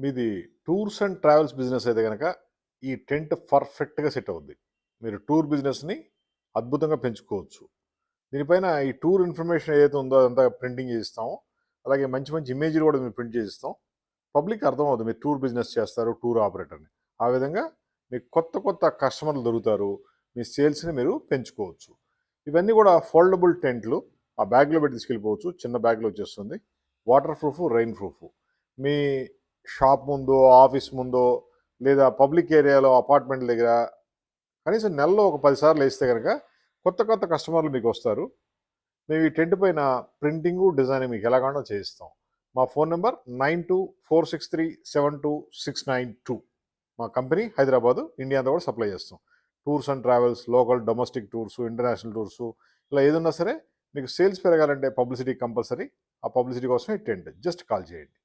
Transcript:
మీది tours and travels business అయితే గనక ఈ టెంట్ పర్ఫెక్ట్‌గా సెట్ అవుద్ది. మీరు టూర్ బిజినెస్‌ని అద్భుతంగా పెంచుకోవచ్చు. దీనిపైన ఈ టూర్ ఇన్ఫర్మేషన్ ఏదైతే ఉందో అదంతా ప్రింటింగ్ చేసిస్తాము. అలాగే మంచి మంచి ఇమేజ్‌లు కూడా మేము ప్రింట్ చేసిస్తాం. పబ్లిక్‌కి అర్థమవుద్ది మీరు టూర్ బిజినెస్ చేస్తారు, టూర్ ఆపరేటర్‌ని. ఆ విధంగా మీకు కొత్త కొత్త కస్టమర్లు దొరుకుతారు. మీ సేల్స్‌ని మీరు పెంచుకోవచ్చు. ఇవన్నీ కూడా ఫోల్డబుల్ టెంట్లు. ఆ బ్యాగ్‌లో పెట్టి తీసుకెళ్ళిపోవచ్చు. చిన్న బ్యాగ్‌లో వచ్చేస్తుంది. Waterproof, rainproof. మీ షాప్ ముందో, ఆఫీస్ ముందో లేదా పబ్లిక్ ఏరియాలో అపార్ట్మెంట్ల దగ్గర కనీసం నెలలో ఒక 10 సార్లు వేస్తే కనుక కొత్త కొత్త కస్టమర్లు మీకు వస్తారు. మేము ఈ టెంట్ పైన ప్రింటింగు, డిజైనింగ్ మీకు ఎలా కావాలో చేయిస్తాం. మా ఫోన్ నెంబర్ 9246372692. మా కంపెనీ హైదరాబాదు, ఇండియా అంతా కూడా సప్లై చేస్తాం. Tours and travels, local domestic tours, international tours ఇలా ఏదున్నా సరే మీకు సేల్స్ పెరగాలంటే పబ్లిసిటీ కంపల్సరీ. ఆ పబ్లిసిటీ కోసం ఈ టెంట్ జస్ట్ కాల్ చేయండి.